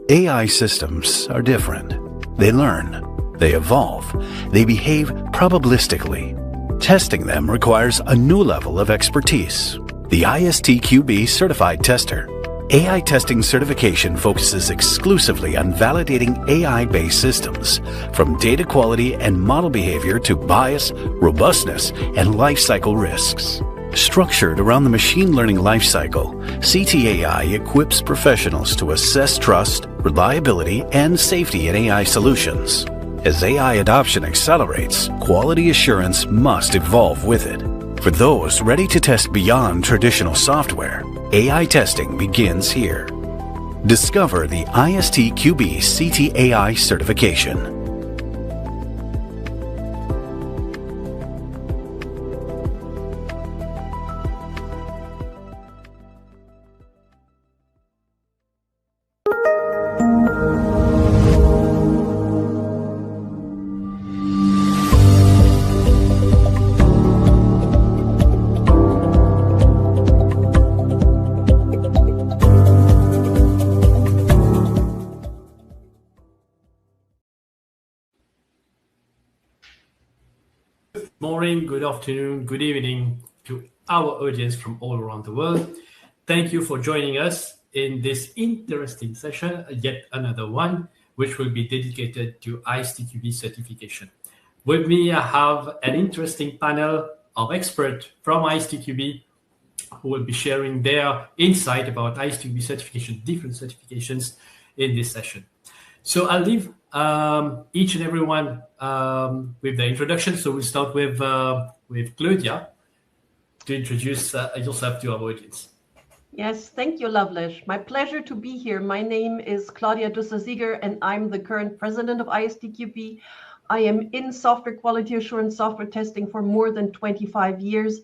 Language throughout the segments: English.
AI systems are different. They learn, they evolve, they behave probabilistically. Testing them requires a new level of expertise. The ISTQB Certified Tester. AI testing certification focuses exclusively on validating AI-based systems, from data quality and model behavior to bias, robustness, and lifecycle risks. Structured around the machine learning lifecycle, CTAI equips professionals to assess trust, reliability, and safety in AI solutions. As AI adoption accelerates, quality assurance must evolve with it. For those ready to test beyond traditional software, AI testing begins here. Discover the ISTQB CTAI certification. Morning, good afternoon, good evening to our audience from all around the world. Thank you for joining us in this interesting session, yet another one, which will be dedicated to ISTQB certification. With me, I have an interesting panel of experts from ISTQB who will be sharing their insight about ISTQB certification, different certifications in this session. So I'll leave each and everyone with the introduction. So we'll start with Claudia to introduce yourself to our audience. Yes, thank you, Loveless. My pleasure to be here. My name is Claudia Dusser-Sieger, and I'm the current president of ISTQB. I am in software quality assurance software testing for more than 25 years,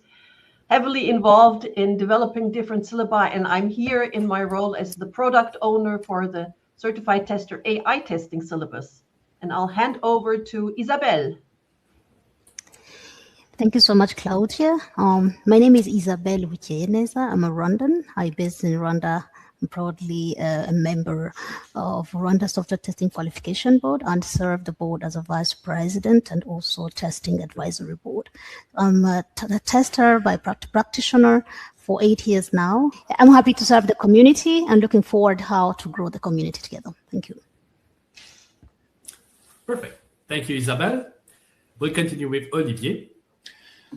heavily involved in developing different syllabi, and I'm here in my role as the product owner for the Certified Tester AI testing syllabus. And I'll hand over to Isabel. Thank you so much, Claudia. My name is Isabel Wicheneza. I'm a Rwandan. I based in Rwanda. I'm proudly a member of Rwanda Software Testing Qualification Board and serve the board as a vice president and also testing advisory board. I'm a tester by practitioner for 8 years now. I'm happy to serve the community and looking forward how to grow the community together. Thank you. Perfect. Thank you, Isabel. We'll continue with Olivier.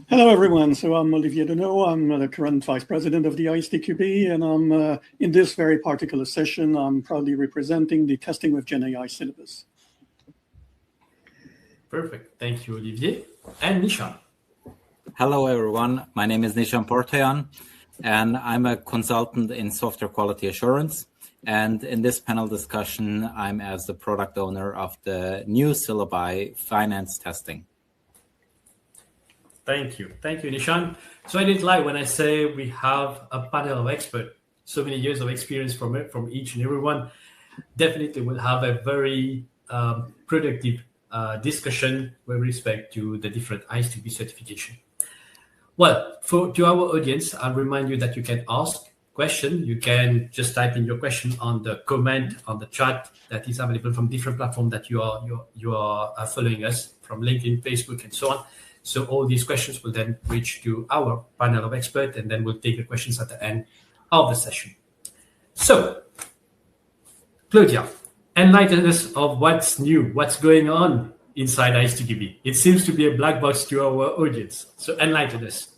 Hello, everyone. So I'm Olivier Deneau. I'm the current vice president of the ISTQB, and I'm in this very particular session, I'm proudly representing the Testing with Gen AI syllabus. Perfect. Thank you, Olivier. And Nishan. Hello, everyone. My name is Nishan Portayan, and I'm a consultant in software quality assurance. And in this panel discussion, I'm as the product owner of the new syllabi, finance testing. Thank you. Thank you, Nishan. So I didn't lie when I say we have a panel of experts, so many years of experience from each and every one. Definitely will have a very productive discussion with respect to the different ISTQB certification. Well, to our audience, I'll remind you that you can ask question. You can just type in your question on the comment on the chat that is available from different platforms that you are following us from LinkedIn, Facebook, and so on. So all these questions will then reach to our panel of experts, and then we'll take the questions at the end of the session. So, Claudia, enlighten us of what's new, what's going on inside ISTQB. It seems to be a black box to our audience. So enlighten us.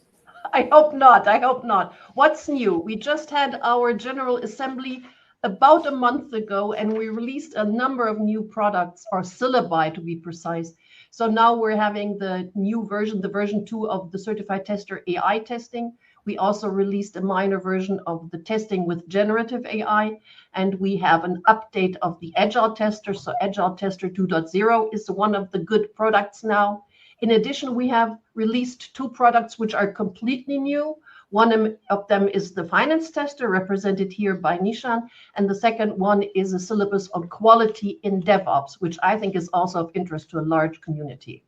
I hope not. I hope not. What's new? We just had our General Assembly about a month ago, and we released a number of new products, or syllabi to be precise. So now we're having the new version, the version 2 of the Certified Tester AI testing. We also released a minor version of the testing with generative AI, and we have an update of the Agile Tester. So Agile Tester 2.0 is one of the good products now. In addition, we have released 2 products which are completely new. One of them is the finance tester, represented here by Nishan, and the second one is a syllabus on quality in DevOps, which I think is also of interest to a large community.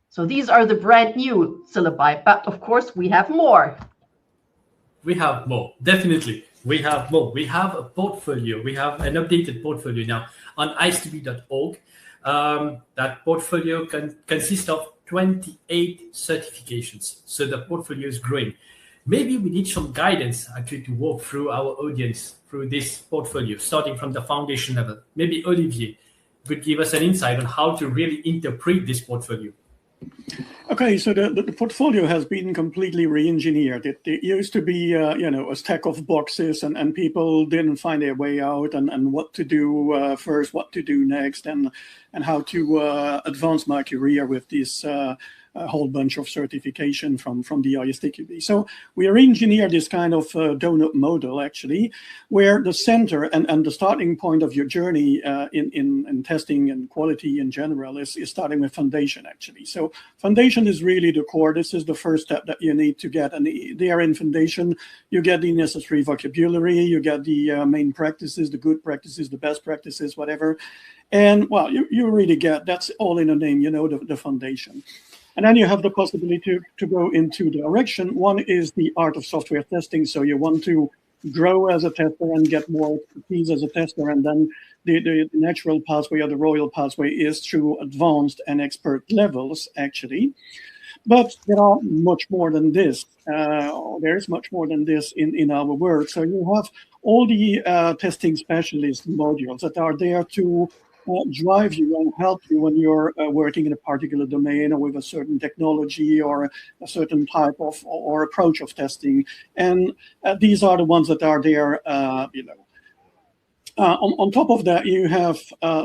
So these are the brand new syllabi, but of course we have more. We have more, definitely. we have a portfolio. We have an updated portfolio now on ISTQB.org. That portfolio consists of 28 certifications. So the portfolio is growing. Maybe we need some guidance actually to walk through our audience through this portfolio, starting from the foundation level. Maybe Olivier would give us an insight on how to really interpret this portfolio. Okay, so the portfolio has been completely re-engineered. It used to be, a stack of boxes, and people didn't find their way out and what to do first, what to do next, and how to advance my career with this a whole bunch of certification from the ISTQB. So we re-engineered this kind of donut model, actually, where the center and the starting point of your journey in testing and quality in general is starting with foundation, actually. So foundation is really the core. This is the first step that you need to get. And there in foundation, you get the necessary vocabulary, you get the main practices, the good practices, the best practices, whatever. And, well, you really get, that's all in a name, the foundation. And then you have the possibility to go into direction. One is the art of software testing. So you want to grow as a tester and get more expertise as a tester. And then the natural pathway or the royal pathway is through advanced and expert levels, actually. But there are much more than this. There's much more than this in our work. So you have all the testing specialist modules that are there to drive you and help you when you're working in a particular domain or with a certain technology or a certain type of or approach of testing. And these are the ones that are there, on top of that, you have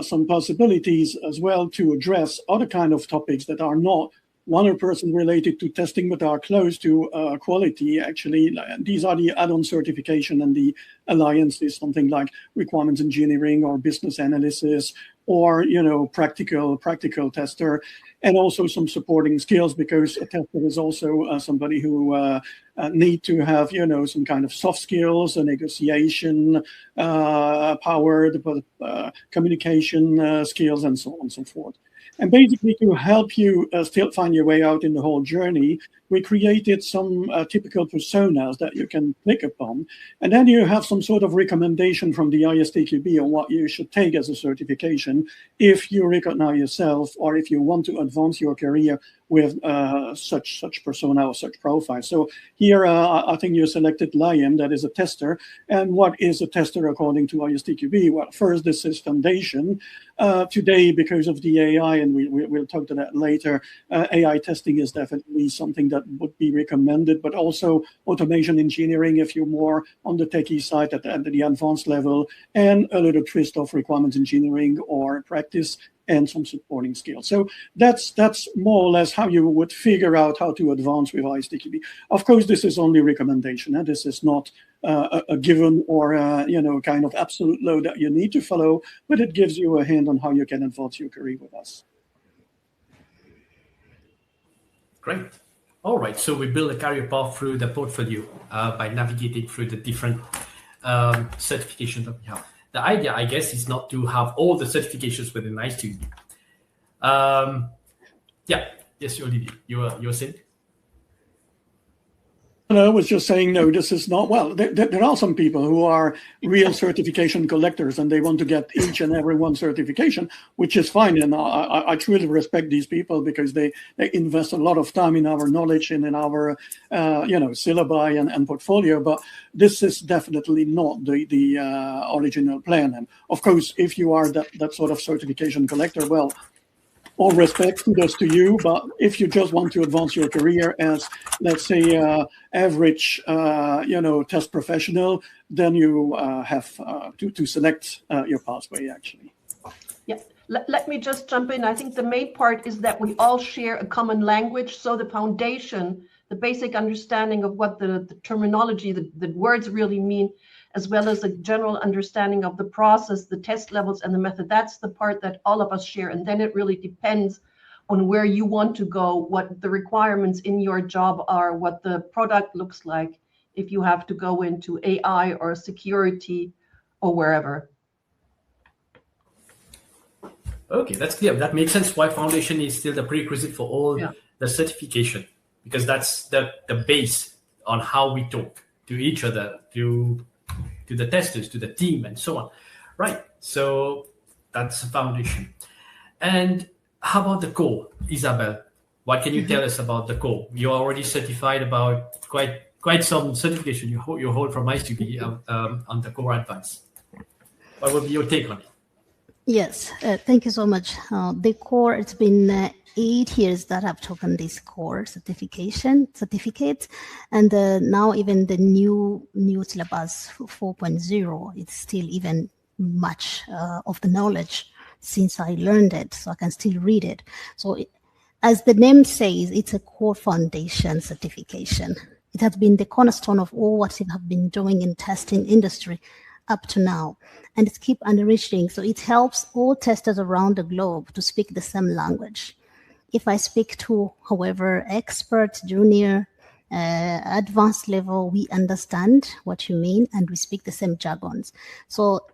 some possibilities as well to address other kind of topics that are not 100% related to testing, but are close to quality, actually. These are the add-on certification and the alliances, something like requirements engineering or business analysis or, practical tester, and also some supporting skills, because a tester is also somebody who need to have, some kind of soft skills, a negotiation power, communication skills, and so on and so forth. And basically, to help you still find your way out in the whole journey, we created some typical personas that you can click upon. And then you have some sort of recommendation from the ISTQB on what you should take as a certification if you recognize yourself or if you want to advance your career with such persona or such profile. So here, I think you selected Liam, that is a tester. And what is a tester according to ISTQB? Well, first, this is foundation. Today, because of the AI, and we'll talk to that later, AI testing is definitely something that would be recommended, but also automation engineering if you're more on the techie side at the advanced level, and a little twist of requirements engineering or practice, and some supporting skills. So that's more or less how you would figure out how to advance with ISTQB. Of course, this is only recommendation. This is not a given or kind of absolute law that you need to follow, but it gives you a hint on how you can advance your career with us. Great. All right. So we build a career path through the portfolio by navigating through the different certifications that we have. The idea, I guess, is not to have all the certifications within ISTQB. Yes, Olivier, you're saying? I was just saying, no, this is not, well, there are some people who are real certification collectors and they want to get each and every one certification, which is fine. And I truly respect these people because they invest a lot of time in our knowledge and in our, syllabi and portfolio. But this is definitely not the original plan. And of course, if you are that sort of certification collector, well, all respect, kudos to you. But if you just want to advance your career as, let's say, average, test professional, then you have to select your pathway, actually. Yeah, let me just jump in. I think the main part is that we all share a common language. So the foundation, the basic understanding of what the terminology, the words really mean, as well as a general understanding of the process, the test levels, and the method. That's the part that all of us share. And then it really depends on where you want to go, what the requirements in your job are, what the product looks like, if you have to go into AI or security or wherever. Okay, that's clear. That makes sense why foundation is still the prerequisite for all the certification, because that's the base on how we talk to each other, to to the testers, to the team, and so on. Right. So that's the foundation. And how about the core, Isabel? What can you tell us about the core? You're already certified about quite some certification you hold from ISTQB on the core advance. What would be your take on it? Yes, thank you so much. The core, it's been 8 years that I've taken this core certificate, and now even the new syllabus 4.0, it's still even much of the knowledge since I learned it, so I can still read it. So as the name says, it's a core foundation certification. It has been the cornerstone of all what we have been doing in testing industry up to now, and it keeps enriching. So it helps all testers around the globe to speak the same language. If I speak to, however, expert, junior, advanced level, we understand what you mean and we speak the same jargons. So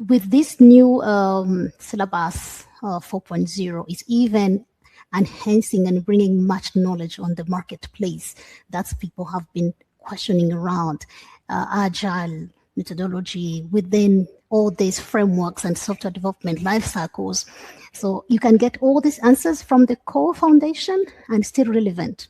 with this new syllabus 4.0, it's even enhancing and bringing much knowledge on the marketplace that people have been questioning around, agile methodology within all these frameworks and software development life cycles. So you can get all these answers from the core foundation and still relevant.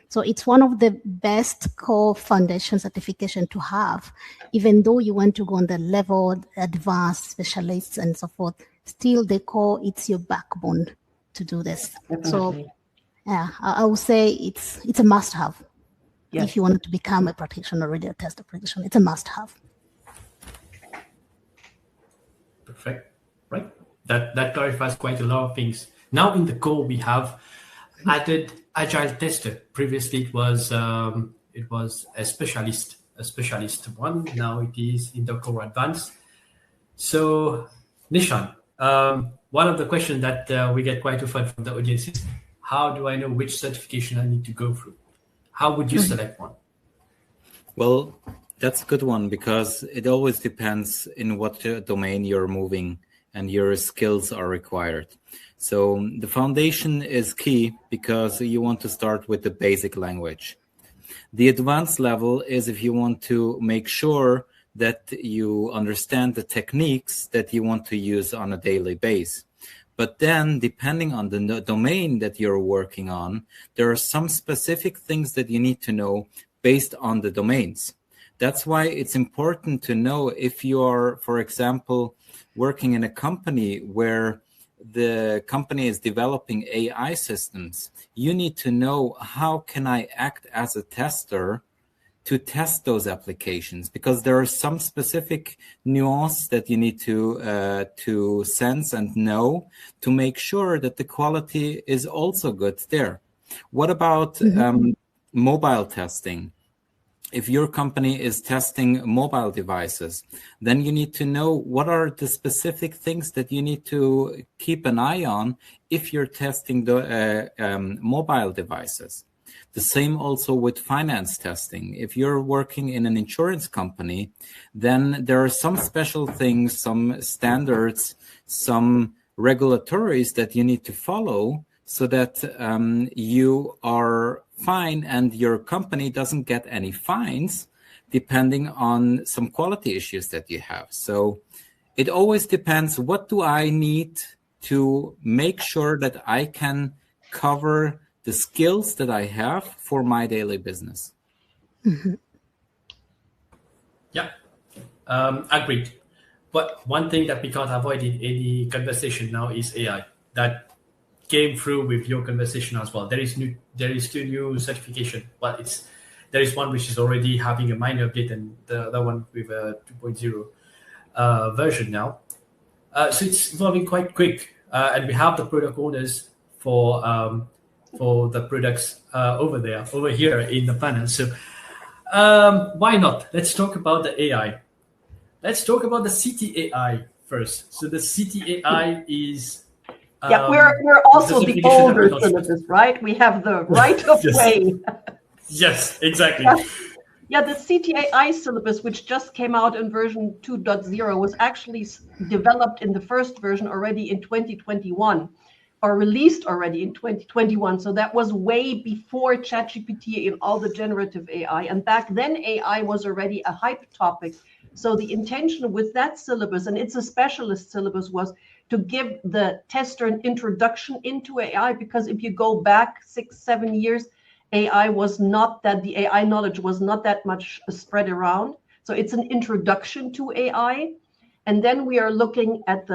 So it's one of the best core foundation certification to have, even though you want to go on the level, advanced specialists and so forth, still the core, it's your backbone to do this. Definitely. So yeah, I would say it's a must have. Yes. If you want to become a practitioner, already a tester practitioner, it's a must have. Perfect. Right. That clarifies quite a lot of things. Now in the core we have added agile tester. Previously it was a specialist one. Now it is in the core advanced. So Nishan, one of the questions that we get quite often from the audience is, how do I know which certification I need to go through? How would you select one? Well, that's a good one, because it always depends in what domain you're moving and your skills are required. So the foundation is key because you want to start with the basic language. The advanced level is if you want to make sure that you understand the techniques that you want to use on a daily basis. But then, depending on the domain that you're working on, there are some specific things that you need to know based on the domains. That's why it's important to know if you are, for example, working in a company where the company is developing AI systems, you need to know how can I act as a tester to test those applications, because there are some specific nuance that you need to sense and know to make sure that the quality is also good there. What about mobile testing? If your company is testing mobile devices, then you need to know what are the specific things that you need to keep an eye on if you're testing the mobile devices. The same also with finance testing. If you're working in an insurance company, then there are some special things, some standards, some regulatories that you need to follow so that you are fine and your company doesn't get any fines depending on some quality issues that you have. So it always depends, what do I need to make sure that I can cover the skills that I have for my daily business. Yeah, agreed. But one thing that we can't avoid in any conversation now is AI. That came through with your conversation as well. There is two new certification, but there is one which is already having a minor update, and the other one with a 2.0 version now. So it's evolving quite quick, and we have the product owners for the products over here in the panel. So why not? Let's talk about the AI. Let's talk about the CTAI first. So the CTAI is we're also the older syllabus, right? We have the right of way. Yes, exactly. Yeah, the CTAI syllabus, which just came out in version 2.0, was actually developed in the first version already in 2021. Or released already in 2021. So that was way before ChatGPT and all the generative AI. And back then, AI was already a hype topic So the intention with that syllabus, and it's a specialist syllabus, was to give the tester an introduction into AI, because if you go back 6-7 years, AI was not that, the AI knowledge was not that much spread around. So it's an introduction to AI. And then we are looking at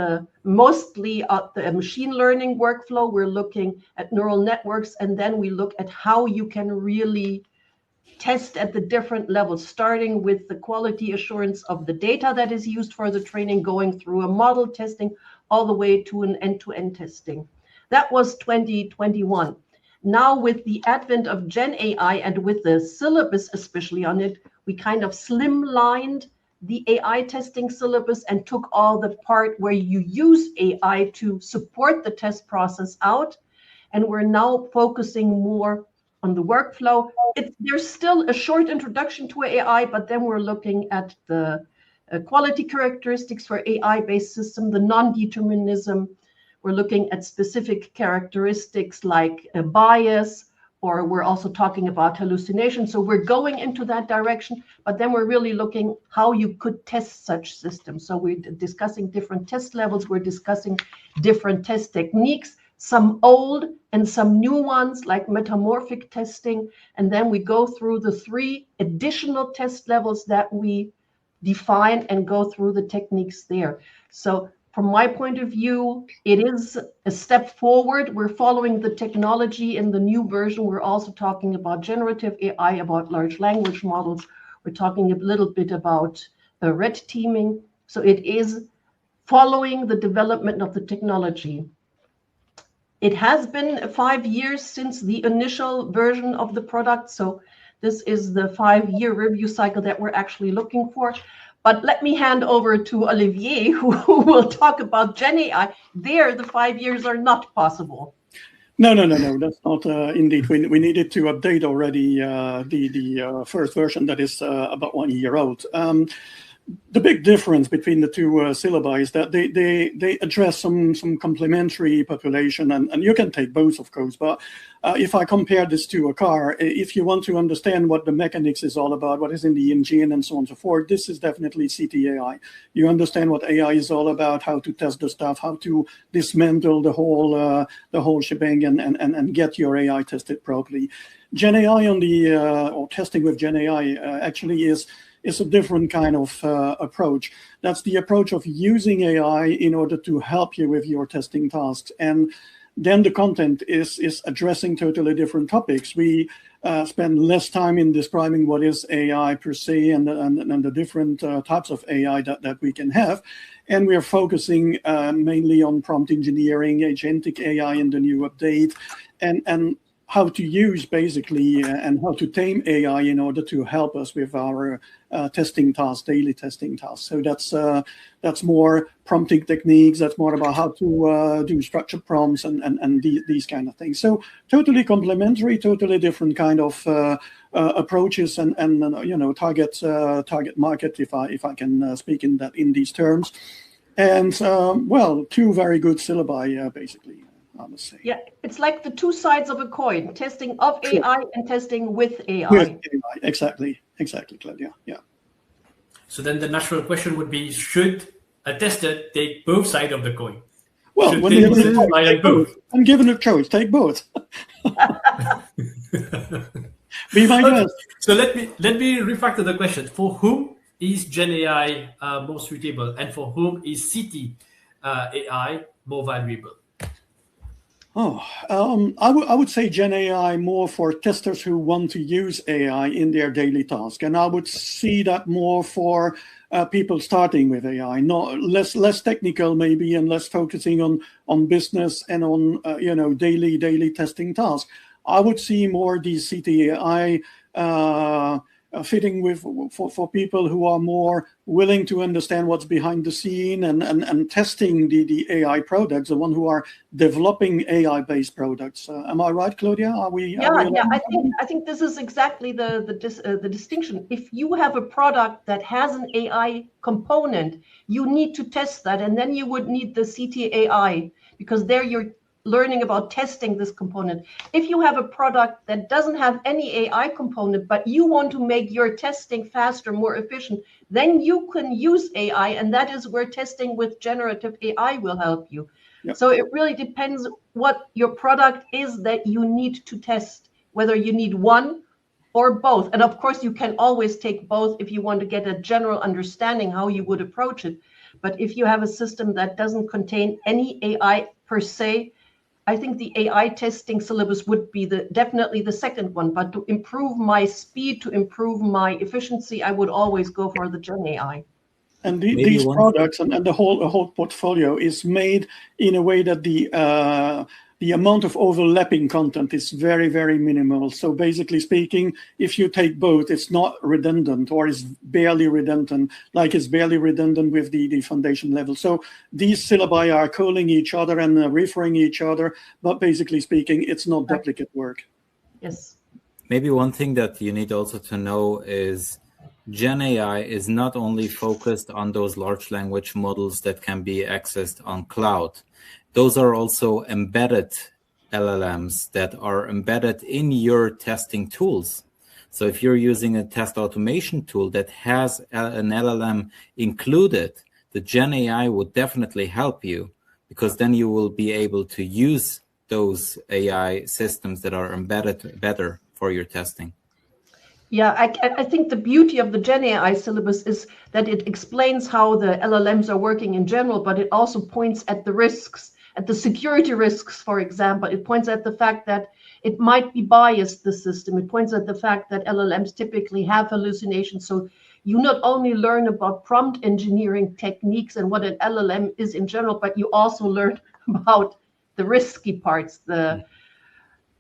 mostly at the machine learning workflow. We're looking at neural networks, and then we look at how you can really test at the different levels, starting with the quality assurance of the data that is used for the training, going through a model testing, all the way to an end-to-end testing. That was 2021. Now, with the advent of Gen AI and with the syllabus especially on it, we kind of slimlined the AI testing syllabus and took all the part where you use AI to support the test process out. And we're now focusing more on the workflow. There's still a short introduction to AI, but then we're looking at the quality characteristics for AI-based system, the non-determinism. We're looking at specific characteristics like a bias, or we're also talking about hallucination. So we're going into that direction, but then we're really looking how you could test such systems. So we're discussing different test levels. We're discussing different test techniques, some old and some new ones like metamorphic testing. And then we go through the 3 additional test levels that we define and go through the techniques there. So from my point of view, it is a step forward. We're following the technology in the new version. We're also talking about generative AI, about large language models. We're talking a little bit about red teaming. So it is following the development of the technology. It has been 5 years since the initial version of the product. So this is the 5-year review cycle that we're actually looking for. But let me hand over to Olivier, who will talk about Gen AI. There, the 5 years are not possible. No, that's not indeed. We needed to update already the first version that is about 1 year old. The big difference between the 2 syllabi is that they address some complementary population, and you can take both, of course. But if I compare this to a car, if you want to understand what the mechanics is all about, what is in the engine and so on and so forth, this is definitely CTAI. You understand what AI is all about, how to test the stuff, how to dismantle the whole shebang and get your AI tested properly. Gen AI or testing with Gen AI actually is a different kind of approach. That's the approach of using AI in order to help you with your testing tasks. And then the content is addressing totally different topics. We spend less time in describing what is AI per se and the different types of AI that we can have. And we are focusing mainly on prompt engineering, agentic AI in the new update, and how to use basically and how to tame AI in order to help us with our testing tasks, daily testing tasks. So that's more prompting techniques. That's more about how to do structured prompts and these kind of things. So totally complementary, totally different kind of approaches and target market, if I can speak in these terms. And 2 very good syllabi basically. I must say. Yeah, it's like the 2 sides of a coin, testing of Sure. AI and testing with AI. With AI, exactly, Claudia. Yeah. So then the natural question would be, should a tester take both sides of the coin? Well, Should when they given a use choice, AI take both? both. I'm given a choice, take both. Be my guest. So let me refactor the question. For whom is Gen AI more suitable, and for whom is CT AI more valuable? I would say Gen AI more for testers who want to use AI in their daily task, and I would see that more for people starting with AI, not less technical maybe, and less focusing on business and on daily testing tasks. I would see more the CTAI fitting for people who are more willing to understand what's behind the scene and testing the AI products, the one who are developing AI-based products. Am I right, Claudia? Are we? Yeah. I think this is exactly the distinction. If you have a product that has an AI component, you need to test that, and then you would need the CTAI, because there you're learning about testing this component. If you have a product that doesn't have any AI component, but you want to make your testing faster, more efficient, then you can use AI, and that is where testing with generative AI will help you. Yep. So it really depends what your product is that you need to test, whether you need one or both. And of course, you can always take both if you want to get a general understanding how you would approach it. But if you have a system that doesn't contain any AI per se, I think the AI testing syllabus would be definitely the second one. But to improve my speed, to improve my efficiency, I would always go for the Gen AI. And these products and the whole portfolio is made in a way that the amount of overlapping content is very, very minimal. So basically speaking, if you take both, it's not redundant, or is barely redundant, like it's barely redundant with the foundation level. So these syllabi are calling each other and referring each other, but basically speaking, it's not duplicate work. Yes. Maybe one thing that you need also to know is Gen AI is not only focused on those large language models that can be accessed on cloud. Those are also embedded LLMs that are embedded in your testing tools. So if you're using a test automation tool that has an LLM included, the Gen AI would definitely help you, because then you will be able to use those AI systems that are embedded better for your testing. Yeah, I think the beauty of the Gen AI syllabus is that it explains how the LLMs are working in general, but it also points at the risks, at the security risks, for example. It points at the fact that it might be biased, the system. It points at the fact that LLMs typically have hallucinations. So you not only learn about prompt engineering techniques and what an LLM is in general, but you also learn about the risky parts,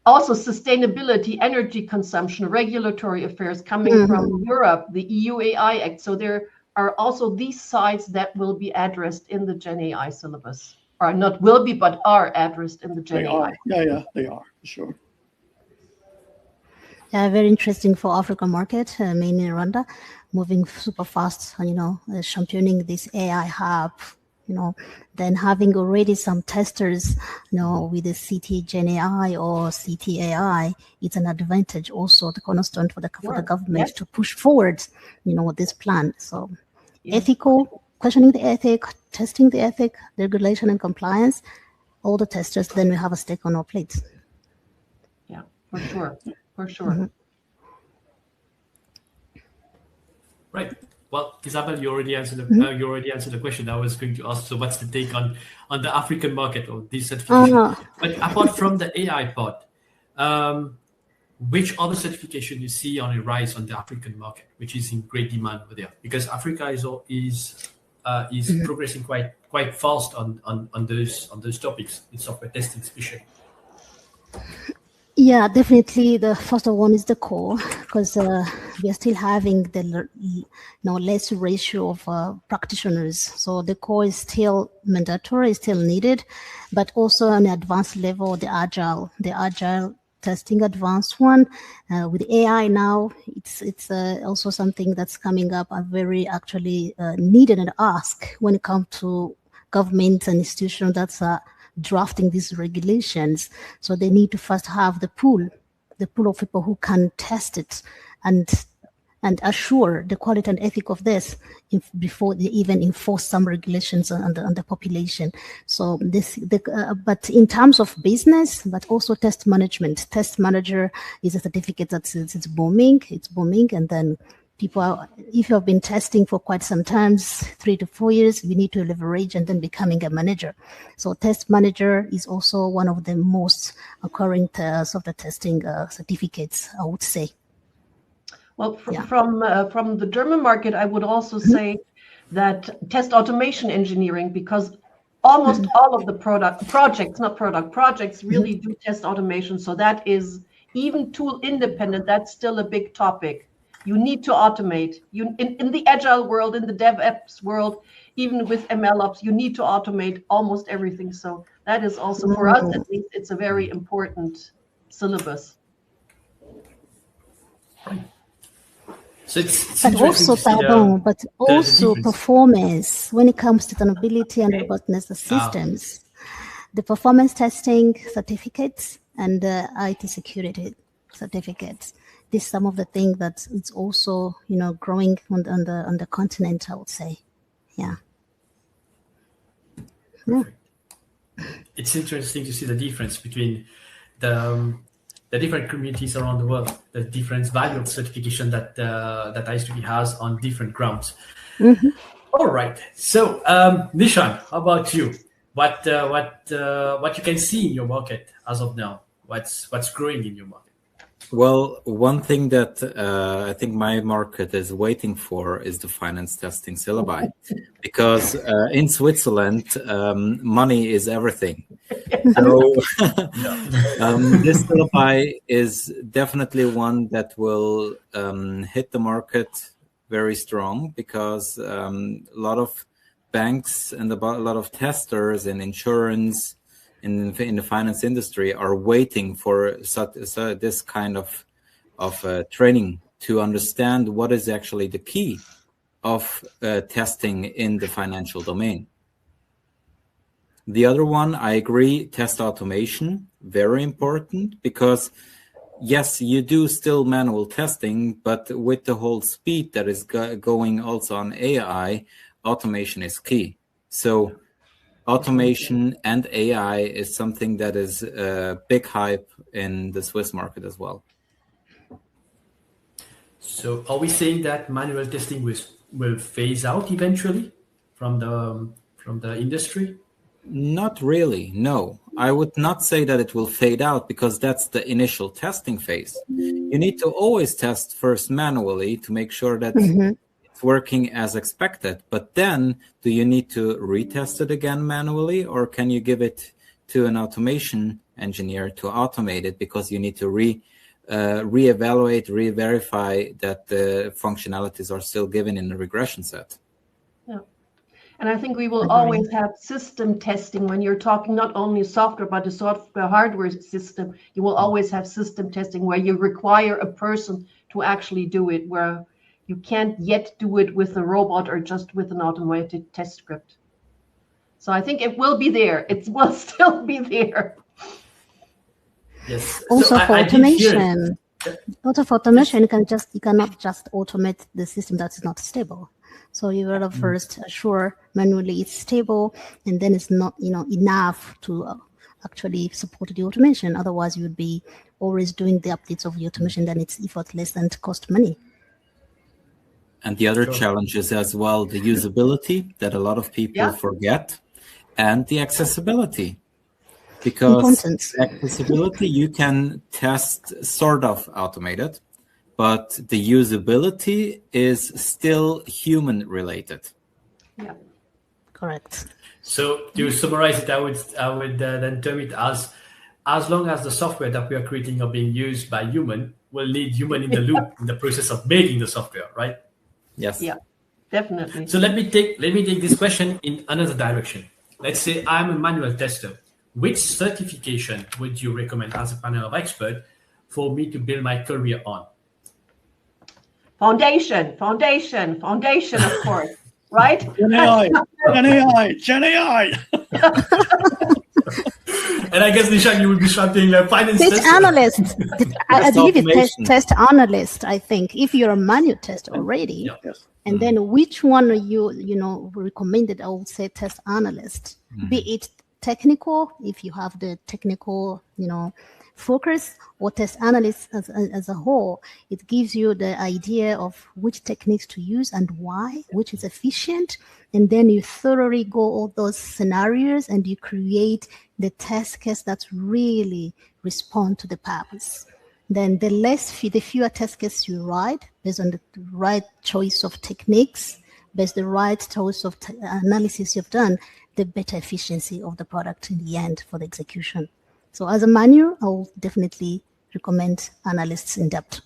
also sustainability, energy consumption, regulatory affairs coming from Europe, the EU AI Act. So there are also these sides that will be addressed in the Gen AI syllabus, or not will be, but are addressed in the Gen AI. Yeah, they are, for sure. Yeah, very interesting for African market, mainly Rwanda, moving super fast, championing this AI hub, then having already some testers, with the CT Gen AI or CT AI, it's an advantage also, the cornerstone for the government to push forward, this plan. So ethical, questioning the ethic, testing the ethic, the regulation and compliance, all the testers, then we have a stake on our plates. Yeah, for sure. For sure. Right. Well, Isabel, you already answered the question I was going to ask. So, what's the take on the African market or this certification? But apart from the AI part, which other certification you see on a rise on the African market, which is in great demand over there? Because Africa is progressing quite fast on those topics in software testing, especially. Yeah, definitely. The first one is the core, because we are still having the less ratio of practitioners. So the core is still mandatory, is still needed, but also on the advanced level, the agile testing advanced one. With AI now, it's also something that's coming up and very actually needed and asked when it comes to governments and institutions that's drafting these regulations. So they need to first have the pool of people who can test it and assure the quality and ethic of this before they even enforce some regulations on the population. So but in terms of business, but also test management, test manager is a certificate that's it's booming, and then people, if you have been testing for quite some time, 3 to 4 years, you need to leverage and then becoming a manager. So test manager is also one of the most occurring software testing certificates, I would say. Well, from the German market, I would also say that test automation engineering, because almost all of the projects really do test automation. So that is even tool independent. That's still a big topic. You need to automate. In the agile world, in the DevOps world, even with MLOps, you need to automate almost everything. So that is also, for us at least, it's a very important syllabus. Right. So it's but also performance when it comes to sustainability and robustness of systems. the performance testing certificates and the IT security certificates. This is some of the things that it's also, growing on the continent, I would say. Yeah. It's interesting to see the difference between the different communities around the world, the different value of certification that ISTQB has on different grounds. Mm-hmm. All right. So, Nishan, how about you? What you can see in your market as of now? What's growing in your market? Well, one thing that I think my market is waiting for is the finance testing syllabi, because in Switzerland, money is everything. So this syllabi is definitely one that will hit the market very strong, because a lot of banks and a lot of testers in insurance, in the finance industry, are waiting for this kind of training to understand what is actually the key of testing in the financial domain. The other one, I agree, test automation, very important, because yes, you do still manual testing, but with the whole speed that is going also on AI, automation is key. So automation and AI is something that is a big hype in the Swiss market as well. So are we saying that manual testing will phase out eventually from the industry? Not really, no. I would not say that it will fade out, because that's the initial testing phase. You need to always test first manually to make sure that it's working as expected. But then, do you need to retest it again manually, or can you give it to an automation engineer to automate it, because you need to re-evaluate, re-verify that the functionalities are still given in the regression set? Yeah. And I think we will always have system testing when you're talking not only software, but the software hardware system. You will always have system testing where you require a person to actually do it, where you can't yet do it with a robot or just with an automated test script. So I think it will be there. It will still be there. Yes. Also, so for automation, you cannot just automate the system that's not stable. So you gotta first assure manually it's stable, and then it's not enough to actually support the automation. Otherwise, you would be always doing the updates of the automation. Then it's effortless and cost money. And the other challenge is as well the usability that a lot of people forget, and the accessibility. Because accessibility, you can test sort of automated, but the usability is still human related. Yeah, correct. So to summarize it, I would then term it as long as the software that we are creating are being used by human, we'll need human in the loop in the process of making the software, right? Yes. Yeah, definitely. So let me take this question in another direction. Let's say I'm a manual tester. Which certification would you recommend as a panel of expert for me to build my career on? Foundation, of course, right? Gen AI. And I guess, Nishan, you will be shouting finance test analyst. I believe it's test analyst, I think, if you're a manual tester already. Yes. And then which one are you recommended? I would say test analyst. Be it technical, if you have the technical, focus, or test analyst as a whole. It gives you the idea of which techniques to use and why, which is efficient. And then you thoroughly go all those scenarios and you create the test case that really respond to the purpose. Then the fewer test cases you write based on the right choice of techniques, based on the right choice of analysis you've done, the better efficiency of the product in the end for the execution. So as a manual, I will definitely recommend analysts in depth.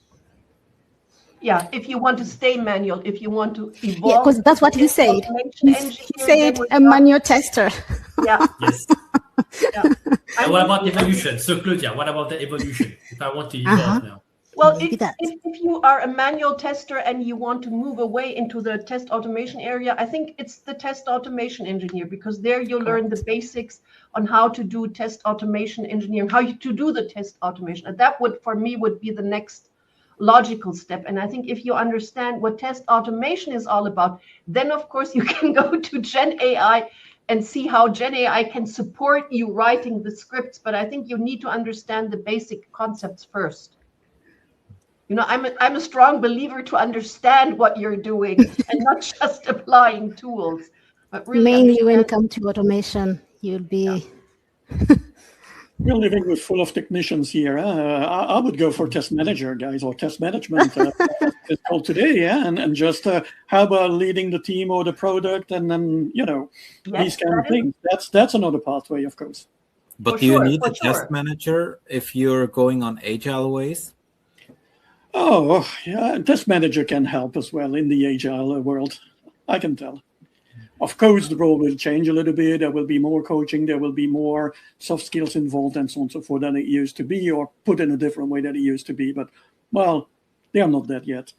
Yeah, if you want to stay manual, if you want to evolve. Yeah, because that's what he said. He said a manual tester. Yeah. Yes. Yeah. And what about evolution? So Claudia, what about the evolution? If I want to evolve now. Well, maybe that. if you are a manual tester and you want to move away into the test automation area, I think it's the test automation engineer, because there you learn the basics on how to do test automation engineering, how to do the test automation. And that would, for me, would be the next logical step. And I think if you understand what test automation is all about, then of course you can go to Gen AI and see how Gen AI can support you writing the scripts. But I think you need to understand the basic concepts first. You know, I'm a strong believer to understand what you're doing and not just applying tools, but really Mainly when it comes to automation, you'll be. We're living with full of technicians here. I would go for test manager, guys, or test management. It's called today, yeah, and just how about leading the team or the product, and then these kind of things. That's another pathway, of course. But do you need a test manager if you're going on agile ways? Oh, yeah, test manager can help as well in the agile world. I can tell. Of course, the role will change a little bit. There will be more coaching. There will be more soft skills involved and so on and so forth than it used to be, or put in a different way than it used to be. But, well, they are not that yet.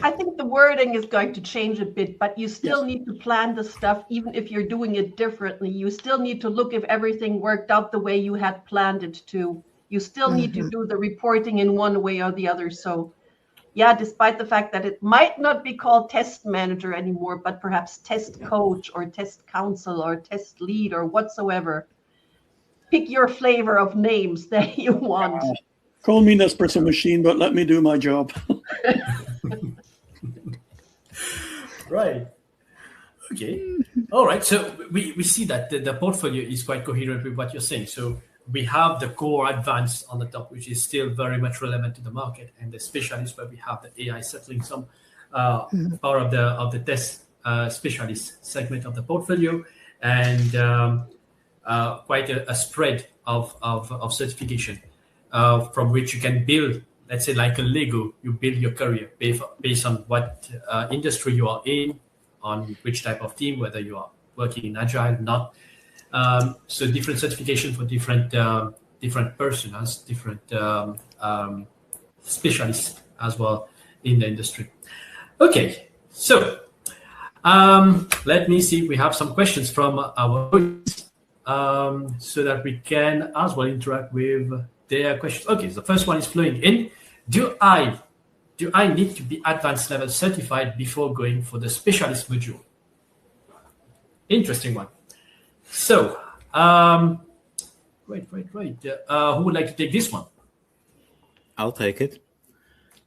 I think the wording is going to change a bit, but you still need to plan the stuff, even if you're doing it differently. You still need to look if everything worked out the way you had planned it to. You still need to do the reporting in one way or the other. So, yeah, despite the fact that it might not be called test manager anymore, but perhaps test coach or test counsel or test lead or whatsoever. Pick your flavor of names that you want. Call me Nespresso machine, but let me do my job. Right. Okay. All right. So we see that the portfolio is quite coherent with what you're saying. So we have the core advanced on the top, which is still very much relevant to the market, and the specialists where we have the AI settling some part of the test specialist segment of the portfolio, and quite a spread of certification from which you can build, let's say like a Lego, you build your career based on what industry you are in, on which type of team, whether you are working in agile, not. So different certification for different personas, different specialists as well in the industry. Okay, so let me see. We have some questions from our audience, so that we can as well interact with their questions. Okay, so the first one is flowing in. Do I need to be advanced level certified before going for the specialist module? Interesting one. So, wait. Who would like to take this one? I'll take it.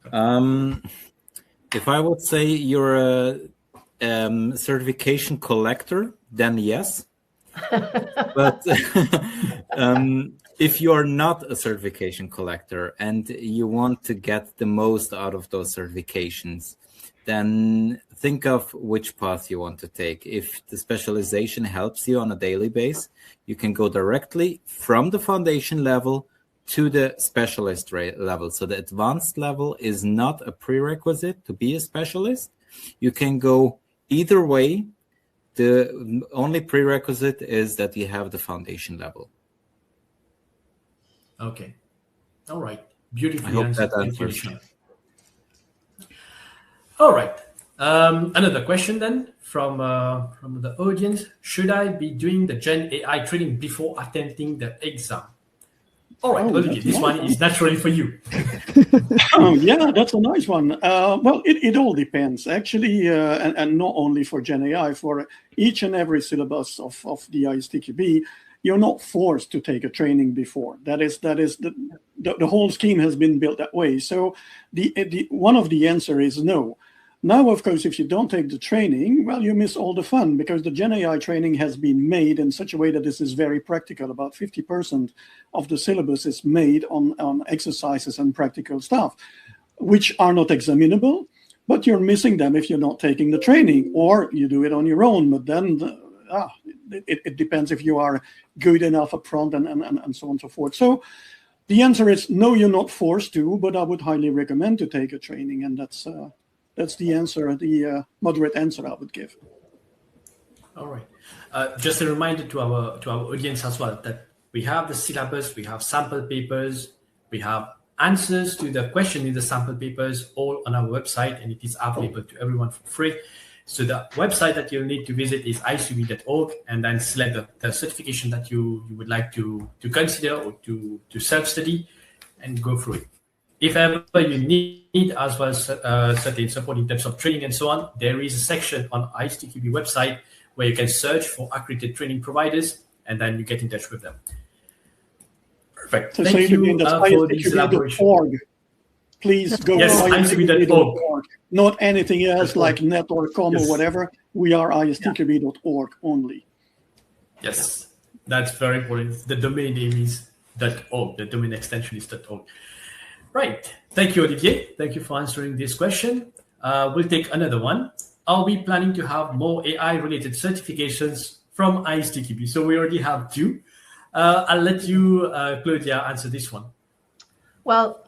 If I would say you're a certification collector, then yes. But if you are not a certification collector and you want to get the most out of those certifications, then think of which path you want to take. If the specialization helps you on a daily basis, you can go directly from the foundation level to the specialist level. So the advanced level is not a prerequisite to be a specialist. You can go either way. The only prerequisite is that you have the foundation level. Okay. All right. Beautiful. I hope that answers. All right. Another question then from the audience. Should I be doing the Gen AI training before attempting the exam? All right, Olivier, this one is naturally for you. Yeah, that's a nice one. Well, it all depends, actually, and not only for Gen AI, for each and every syllabus of the ISTQB, you're not forced to take a training before. That is the whole scheme has been built that way. So the one of the answer is no. Now, of course, if you don't take the training, well, you miss all the fun, because the Gen AI training has been made in such a way that this is very practical. About 50% of the syllabus is made on exercises and practical stuff, which are not examinable, but you're missing them if you're not taking the training, or you do it on your own. But then it depends if you are good enough up front and so on and so forth. So the answer is no, you're not forced to, but I would highly recommend to take a training, and that's the answer, the moderate answer I would give. All right. Just a reminder to our audience as well that we have the syllabus, we have sample papers, we have answers to the question in the sample papers all on our website, and it is available to everyone for free. So the website that you'll need to visit is ISTQB.org, and then select the certification that you would like to consider or to self-study and go through it. If ever you need as well certain support in terms of training and so on, there is a section on ISTQB website where you can search for accredited training providers, and then you get in touch with them. Perfect. So Thank you for this elaboration. Please go to ISTQB.org. Not anything else like net or com or whatever. We are ISTQB.org only. Yes, that's very important. The domain name is .org. The domain extension is .org. Right. Thank you, Olivier. Thank you for answering this question. We'll take another one. Are we planning to have more AI-related certifications from ISTQB? So we already have 2. I'll let you, Claudia, answer this one. Well,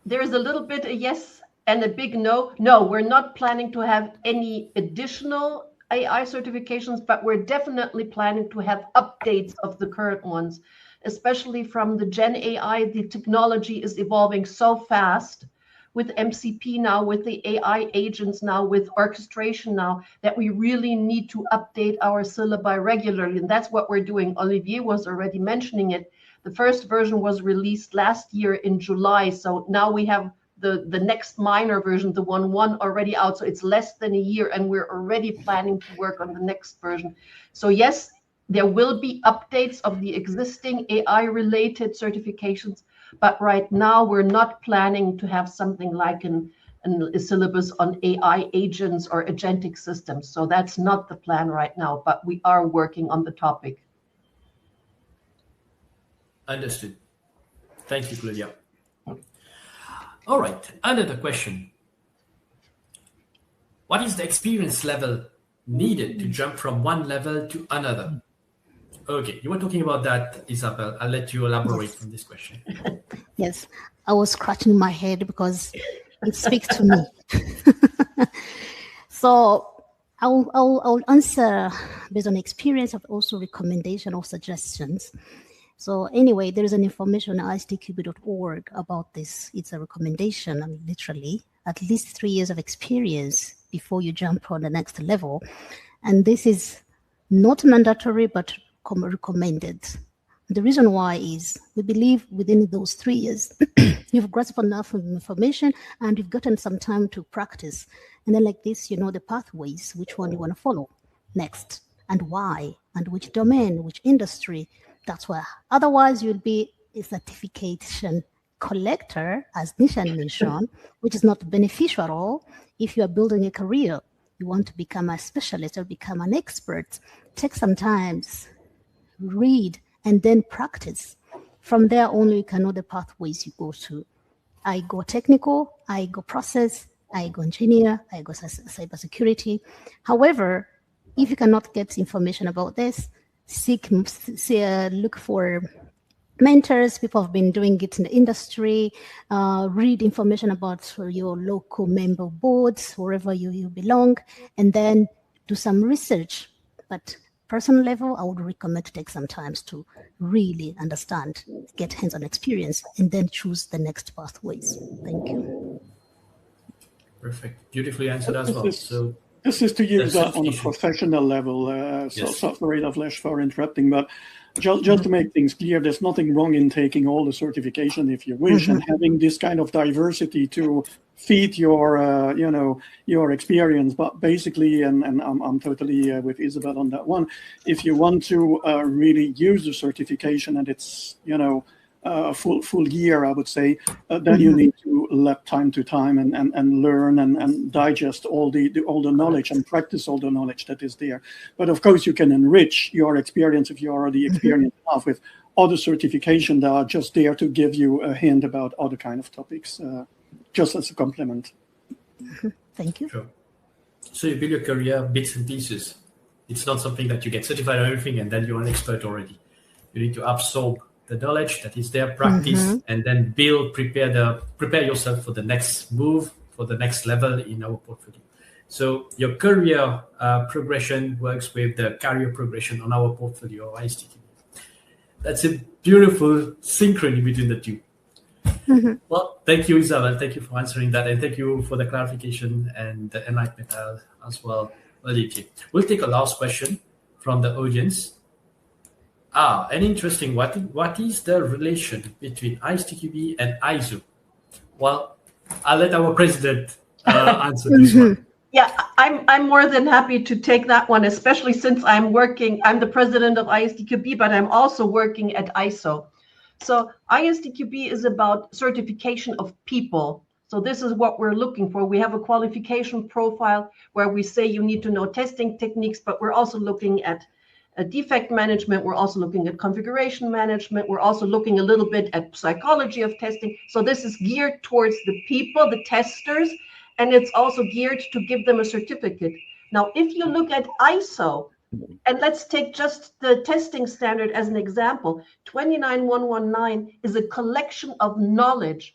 there's a little bit a yes and a big no. No, we're not planning to have any additional AI certifications, but we're definitely planning to have updates of the current ones, especially from the Gen AI. The technology is evolving so fast with MCP now, with the AI agents now, with orchestration now, that we really need to update our syllabi regularly. And that's what we're doing. Olivier was already mentioning it. The first version was released last year in July. So now we have the next minor version, the 1.1, already out. So it's less than a year, and we're already planning to work on the next version. So yes, there will be updates of the existing AI-related certifications, but right now we're not planning to have something like a syllabus on AI agents or agentic systems. So that's not the plan right now, but we are working on the topic. Understood. Thank you, Claudia. All right, another question. What is the experience level needed to jump from one level to another? Okay, you were talking about that, Isabel. I'll let you elaborate on this question. Yes, I was scratching my head because it speaks to me. So I'll answer based on experience, but also recommendation or suggestions. So anyway, there is an information on ISTQB.org about this. It's a recommendation, I mean, literally, at least 3 years of experience before you jump on the next level. And this is not mandatory, but recommended. The reason why is we believe within those 3 years, you've grasped enough information and you've gotten some time to practice. And then like this, you know the pathways, which one you want to follow next, and why, and which domain, which industry. That's why. Otherwise, you'll be a certification collector, as Nishan mentioned, which is not beneficial at all. If you are building a career, you want to become a specialist or become an expert, take some time, read, and then practice. From there only you can know the pathways you go to. I go technical, I go process, I go engineer, I go cybersecurity. However, if you cannot get information about this, look for mentors, people have been doing it in the industry, read information about your local member boards, wherever you belong, and then do some research. But personal level, I would recommend to take some time to really understand, get hands-on experience, and then choose the next pathways. Thank you. Perfect. Beautifully answered as well. So this is to use that on a professional level. Sorry, Avlesh, for interrupting, but just to make things clear, there's nothing wrong in taking all the certification if you wish, and having this kind of diversity to feed your, your experience. But basically, and I'm totally with Isabel on that one. If you want to really use the certification and it's, full year, I would say, then you need to let time to time and learn and digest all the knowledge and practice all the knowledge that is there. But of course, you can enrich your experience if you already experienced enough with other certification that are just there to give you a hint about other kind of topics, just as a compliment. Thank you. Sure. So you build your career bits and pieces. It's not something that you get certified on everything and then you're an expert already. You need to absorb the knowledge that is there, practice, and then prepare yourself for the next move, for the next level in our portfolio. So your career progression works with the career progression on our portfolio, ISTQB. That's a beautiful synchrony between the two. Well, thank you, Isabel. Thank you for answering that, and thank you for the clarification and the enlightenment as well, Aditi. We'll take a last question from the audience. An interesting. What is the relation between ISTQB and ISO? Well, I'll let our president answer this one. Yeah, I'm more than happy to take that one, especially since I'm the president of ISTQB, but I'm also working at ISO. So ISTQB is about certification of people. So this is what we're looking for. We have a qualification profile where we say you need to know testing techniques, but we're also looking at defect management. We're also looking at configuration management. We're also looking a little bit at psychology of testing. So this is geared towards the people, the testers, and it's also geared to give them a certificate. Now, if you look at ISO, and let's take just the testing standard as an example, 29119 is a collection of knowledge.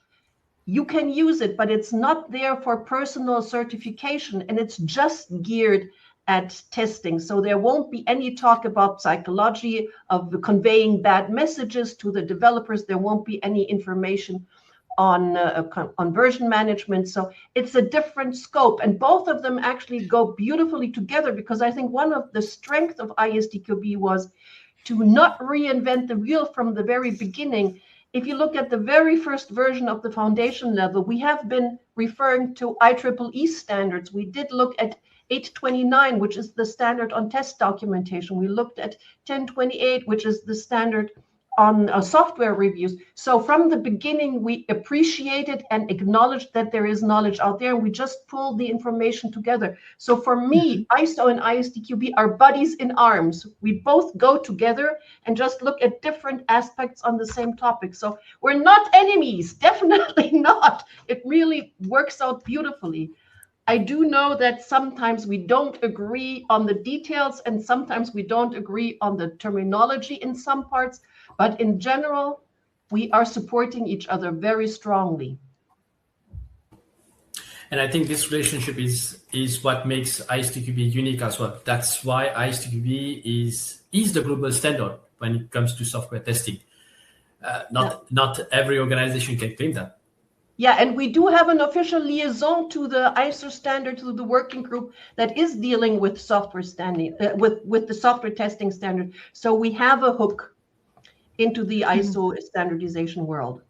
You can use it, but it's not there for personal certification, and it's just geared at testing. So there won't be any talk about psychology of conveying bad messages to the developers. There won't be any information on version management. So it's a different scope, and both of them actually go beautifully together, because I think one of the strengths of ISTQB was to not reinvent the wheel from the very beginning. If you look at the very first version of the foundation level, we have been referring to IEEE standards. We did look at 829, which is the standard on test documentation. We looked at 1028, which is the standard on software reviews. So from the beginning, we appreciated and acknowledged that there is knowledge out there, and we just pulled the information together. So for me, ISO and ISTQB are buddies in arms. We both go together and just look at different aspects on the same topic. So we're not enemies, definitely not. It really works out beautifully. I do know that sometimes we don't agree on the details, and sometimes we don't agree on the terminology in some parts, but in general, we are supporting each other very strongly. And I think this relationship is what makes ISTQB unique as well. That's why ISTQB is the global standard when it comes to software testing. Not every organization can claim that. Yeah, and we do have an official liaison to the ISO standard, to the working group that is dealing with software standing, with the software testing standard. So we have a hook into the ISO standardization world.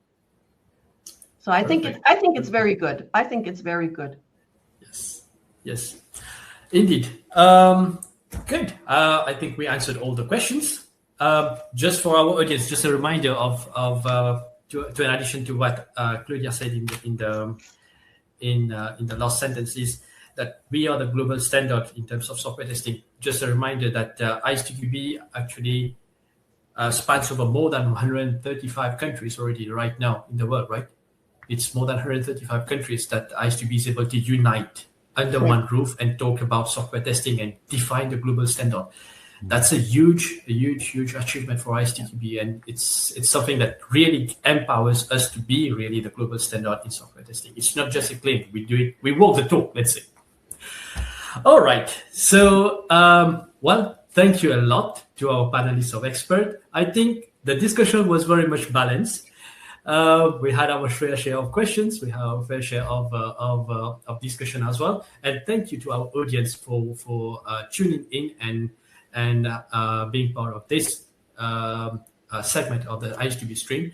So I think it's very good. I think it's very good. Yes, indeed. Good. I think we answered all the questions. Just for our audience, just a reminder to in addition to what Claudia said in the last sentence, is that we are the global standard in terms of software testing. Just a reminder that ISTQB actually spans over more than 135 countries already right now in the world, right? It's more than 135 countries that ISTQB is able to unite under one roof and talk about software testing and define the global standard. That's a huge achievement for ISTQB, and it's something that really empowers us to be really the global standard in software testing. It's not just a claim; we do it. We walk the talk. Let's say. All right. So, thank you a lot to our panelists of experts. I think the discussion was very much balanced. We had our fair share of questions. We have our fair share of discussion as well. And thank you to our audience for tuning in and being part of this segment of the ISTQB stream.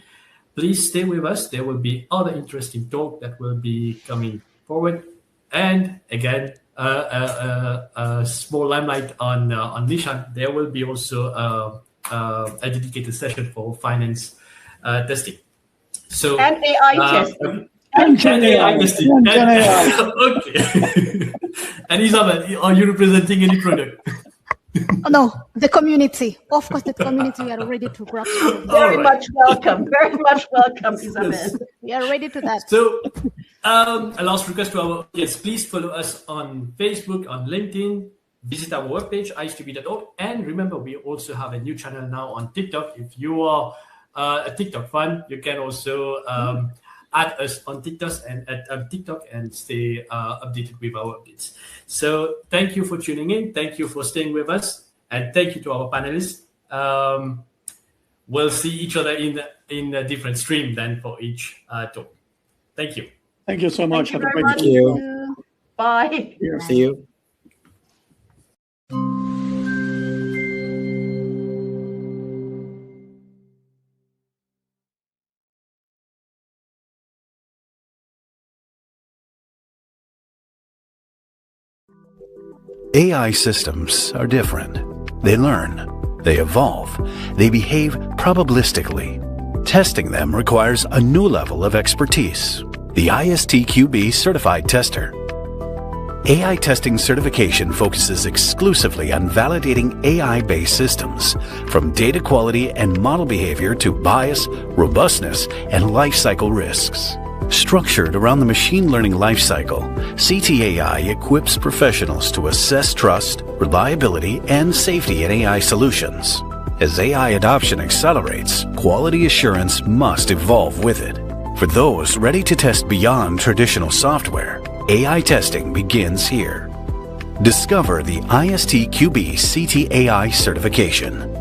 Please stay with us. There will be other interesting talk that will be coming forward. And again, a small limelight on Nishan. There will be also a dedicated session for finance testing. So and AI testing. And AI testing. Okay. And Isabel, are you representing any product? No, the community. Of course, the community, we are ready to grab. Very much welcome, Isabel. Yes, we are ready to that. So, a last request to our audience, please follow us on Facebook, on LinkedIn, visit our webpage, istqb.org, and remember, we also have a new channel now on TikTok. If you are a TikTok fan, you can also add us on TikTok and stay updated with our updates. So thank you for tuning in. Thank you for staying with us. And thank you to our panelists. we'll see each other in a different stream then for each talk. Thank you. Thank you so much. Thank Have you a very great much. day. Bye. See you. AI systems are different. They learn, they evolve, they behave probabilistically. Testing them requires a new level of expertise. The ISTQB Certified Tester. AI testing certification focuses exclusively on validating AI-based systems, from data quality and model behavior to bias, robustness, and lifecycle risks. Structured around the machine learning lifecycle, CTAI equips professionals to assess trust, reliability, and safety in AI solutions. As AI adoption accelerates, quality assurance must evolve with it. For those ready to test beyond traditional software, AI testing begins here. Discover the ISTQB CTAI certification.